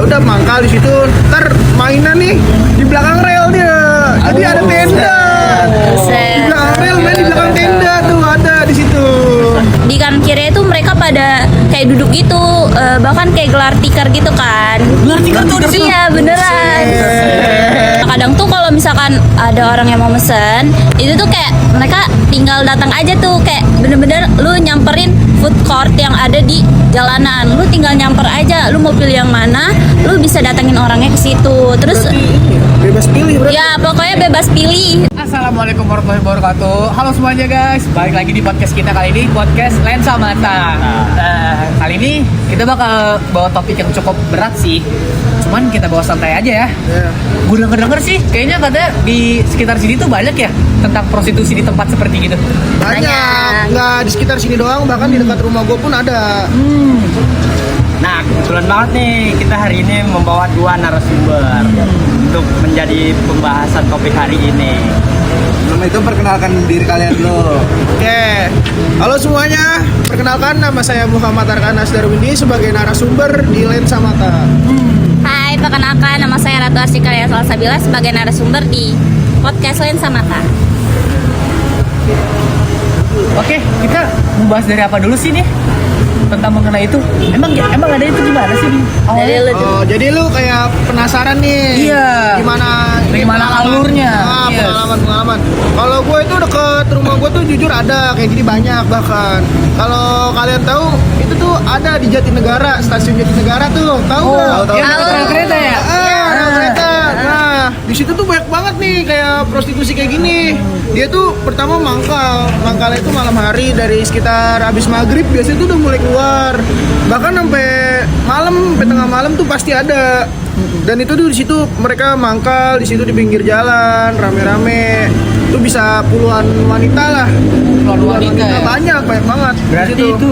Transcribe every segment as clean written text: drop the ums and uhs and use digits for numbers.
udah mangkal di situ. Ntar mainan nih di belakang rel dia. Jadi ada tenda. Di belakang rel main di belakang tenda tuh ada di situ. Di kanan kiri itu mereka pada kayak duduk gitu, bahkan kayak gelar tikar gitu kan. Gelar tikar tuh di situ. Iya beneran. Kadang tuh kalau misalkan ada orang yang mau mesen, itu tuh kayak mereka tinggal datang aja tuh, kayak bener-bener lu nyamperin food court yang ada di jalanan. Lu tinggal nyamper aja, lu mau pilih yang mana, lu bisa datangin orangnya ke situ. Terus Bebas pilih berarti. ya pokoknya bebas pilih. Assalamualaikum warahmatullahi wabarakatuh. Halo semuanya guys, balik lagi di podcast kita kali ini, podcast Lensa Mata. Kali ini kita bakal bawa topik yang cukup berat sih. Cuman kita bawa santai aja ya. Gue denger sih, kayaknya katanya di sekitar sini tuh banyak ya tentang prostitusi di tempat seperti gitu. Banyak. Nggak di sekitar sini doang, bahkan di dekat rumah gue pun ada. Nah, kebetulan banget nih kita hari ini membawa dua narasumber untuk menjadi pembahasan topik hari ini. Sebelum itu perkenalkan diri kalian dulu. Oke, halo semuanya. Perkenalkan nama saya Muhammad Arkan Asdarwindi sebagai narasumber di Lensa Mata. Hai, perkenalkan nama saya Ratu Arsika Salsabila sebagai narasumber di podcast Lensa Mata. Oke, kita mau bahas dari apa dulu sih nih? Tentang mengenai itu. Emang ada itu gimana sih? Dari lu dulu. Oh, jadi lu kayak penasaran nih. Iya. Gimana alurnya? Yes. Pengalaman. Kalau gue itu deket rumah gue tuh jujur ada kayak gini banyak bahkan. Kalau kalian tahu itu tuh ada di Jatinegara, stasiun Jatinegara tuh. Tahu nggak? Yang rel kereta ya? Rel kereta. Nah, di situ tuh banyak banget nih kayak prostitusi kayak gini. Dia tuh pertama mangkalnya itu malam hari dari sekitar habis maghrib biasanya tuh udah mulai keluar. Bahkan sampai malam, sampai tengah malam tuh pasti ada. Dan itu tuh di situ mereka mangkal di situ di pinggir jalan rame-rame. Itu bisa puluhan wanita lah. Puluhan wanita ya? banyak banget. di Berarti situ. itu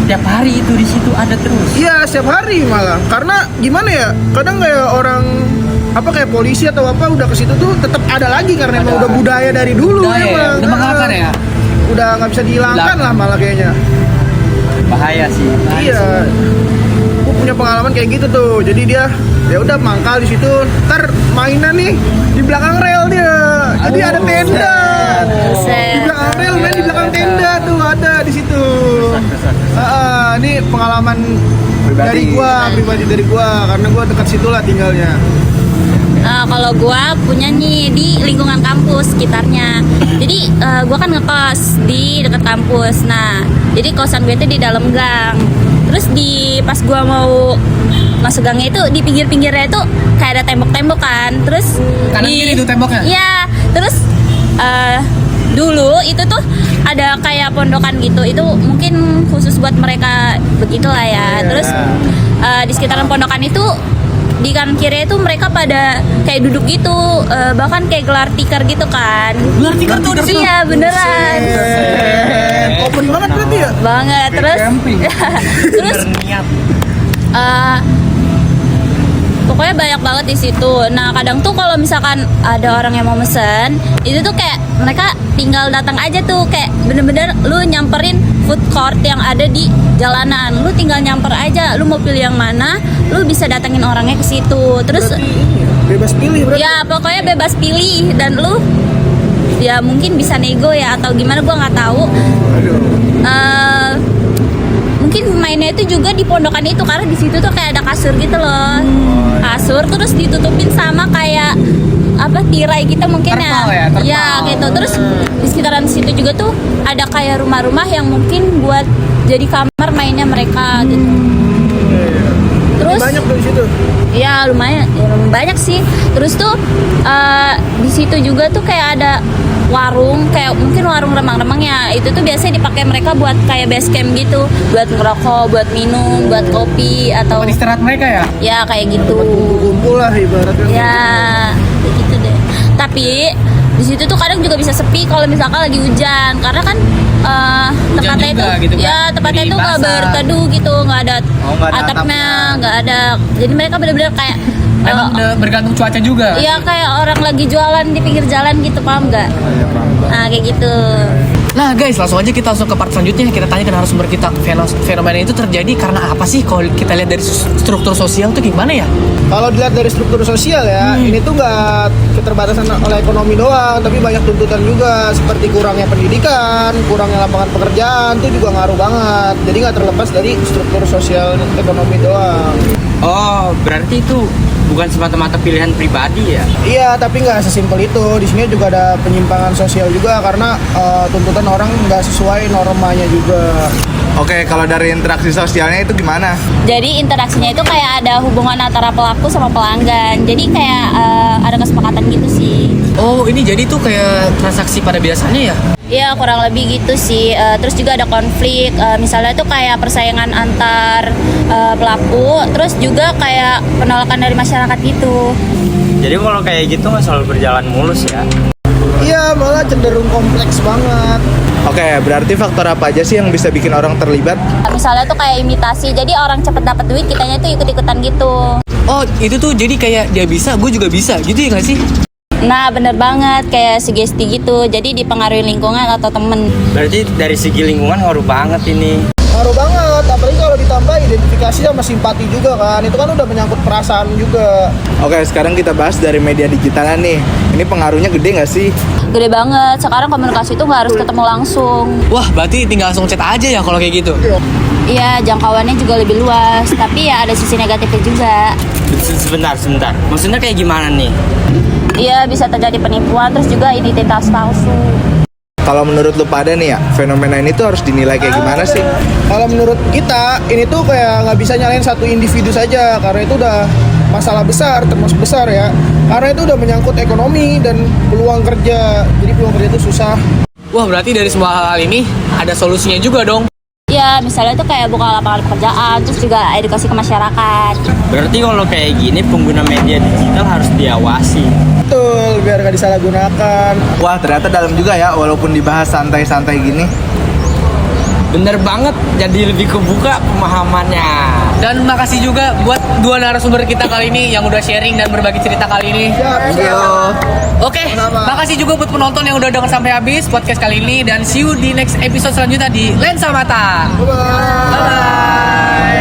tiap hari itu di situ ada terus. Iya, setiap hari malah. Karena gimana ya? Kadang kayak orang apa kayak polisi atau apa udah ke situ tuh tetap ada lagi karena emang udah budaya dari dulu Budaya ya? emang. Udah mengakar ya? Udah nggak bisa dihilangkan lah malah kayaknya. Bahaya sih. Iya. Aku punya pengalaman kayak gitu tuh. Jadi dia ya udah mangkal di situ. Ntar mainan nih di belakang rel dia. Jadi ada tenda. Di belakang rel main di belakang tenda tuh ada di situ. Ini pengalaman pribadi dari gua karena gua dekat situ lah tinggalnya. Kalau gua punya nih di lingkungan kampus sekitarnya. Jadi gua kan ngekos di dekat kampus. Nah, jadi kosan gue itu di dalam gang. Terus pas gua mau masuk gangnya itu di pinggir-pinggirnya itu kayak ada tembok-tembok kan. Terus Kanan kiri itu temboknya? Iya. Terus dulu itu tuh ada kayak pondokan gitu. Itu mungkin khusus buat mereka begitulah ya. Terus di sekitaran pondokan itu di kanan kiri itu mereka pada kayak duduk gitu, bahkan kayak gelar tikar gitu kan. Gelar tikar tuh di situ. Iya beneran. Open banget berarti ya? Banget. Terus terus pokoknya banyak banget di situ. Nah kadang tuh kalau misalkan ada orang yang mau mesen, itu tuh kayak mereka tinggal datang aja tuh, kayak bener-bener lu nyamperin food court yang ada di jalanan. Lu tinggal nyamper aja, lu mau pilih yang mana, lu bisa datangin orangnya ke situ. Terus Bebas pilih berarti. ya pokoknya bebas pilih dan lu ya mungkin bisa nego ya atau gimana gua nggak tahu. Mungkin mainnya itu juga di pondokan itu karena di situ tuh kayak ada kasur gitu loh. Kasur terus ditutupin sama kayak apa tirai gitu mungkin Terpal ya, terpal. ya gitu. Terus di sekitaran situ juga tuh ada kayak rumah-rumah yang mungkin buat jadi kamar mainnya mereka gitu. Terus Banyak tuh di situ. ya lumayan banyak sih. Terus tuh di situ juga tuh kayak ada warung, kayak mungkin warung remang-remang ya. Itu tuh biasanya dipakai mereka buat kayak base camp gitu, buat ngerokok, buat minum, buat kopi atau Buat istirahat mereka ya? ya kayak gitu. Kumpul lah ibaratnya. Ya kayak gitu deh. Tapi di situ tuh kadang juga bisa sepi kalau misalkan lagi hujan, karena kan tempatnya itu juga gitu kan? ya tempatnya Jadi itu nggak basah. berteduh gitu, nggak ada nggak ada atapnya, nggak ada. Jadi mereka benar-benar kayak Emang udah bergantung cuaca juga? iya kayak orang lagi jualan di pinggir jalan gitu, paham nggak? Nah kayak gitu. Nah guys, langsung aja kita langsung ke part selanjutnya. Kita tanya ke narasumber kita, fenomena itu terjadi karena apa sih? Kalau kita lihat dari struktur sosial tuh gimana ya? Kalau dilihat dari struktur sosial ya, ini tuh nggak keterbatasan oleh ekonomi doang, tapi banyak tuntutan juga seperti kurangnya pendidikan, kurangnya lapangan pekerjaan tuh juga ngaruh banget. Jadi nggak terlepas dari struktur sosial ekonomi doang. Oh, berarti itu bukan semata-mata pilihan pribadi ya? Iya, tapi nggak sesimpel itu. Di sini juga ada penyimpangan sosial juga karena tuntutan orang nggak sesuai normanya juga. Oke, kalau dari interaksi sosialnya itu gimana? Jadi interaksinya itu kayak ada hubungan antara pelaku sama pelanggan. Jadi kayak ada kesepakatan gitu sih. Oh, ini jadi tuh kayak transaksi pada biasanya ya? Iya, kurang lebih gitu sih. Terus juga ada konflik. Misalnya tuh kayak persaingan antar pelaku. Terus juga kayak penolakan dari masyarakat gitu. Jadi kalau kayak gitu nggak selalu berjalan mulus ya? Iya, malah cenderung kompleks banget. Oke, berarti faktor apa aja sih yang bisa bikin orang terlibat? Misalnya tuh kayak imitasi. Jadi orang cepet dapat duit, kitanya tuh ikut-ikutan gitu. Oh, itu tuh jadi kayak dia bisa, gue juga bisa gitu ya nggak sih? Nah, bener banget, kayak sugesti gitu. Jadi dipengaruhi lingkungan atau temen. Berarti dari segi lingkungan ngaruh banget ini. Ngaruh banget, apalagi kalau ditambah identifikasi sama simpati juga kan. Itu kan udah menyangkut perasaan juga. Oke, sekarang kita bahas dari media digital nih. Ini pengaruhnya gede nggak sih? Gede banget, sekarang komunikasi itu nggak harus ketemu langsung. Wah, berarti tinggal langsung chat aja ya kalau kayak gitu. Iya, jangkauannya juga lebih luas. Tapi ya ada sisi negatifnya juga. Sebentar. Maksudnya kayak gimana nih? Iya, bisa terjadi penipuan, terus juga identitas palsu. Kalau menurut lu pada nih ya, fenomena ini tuh harus dinilai kayak gimana sih? Kalau menurut kita, ini tuh kayak nggak bisa nyalain satu individu saja, karena itu udah masalah besar, termasuk besar ya. Karena itu udah menyangkut ekonomi dan peluang kerja. Jadi peluang kerja itu susah. Wah, berarti dari semua hal ini ada solusinya juga dong. Iya, misalnya tuh kayak buka lapangan pekerjaan, terus juga edukasi ke masyarakat. Berarti kalau kayak gini pengguna media digital harus diawasi. Betul, biar nggak disalahgunakan. Wah, ternyata dalam juga ya, walaupun dibahas santai-santai gini. Bener banget, jadi lebih kebuka pemahamannya. Dan makasih juga buat dua narasumber kita kali ini yang udah sharing dan berbagi cerita kali ini. Thank you. Oke, makasih juga buat penonton yang udah denger sampai habis podcast kali ini dan see you di next episode selanjutnya di Lensa Mata. Bye-bye. Bye.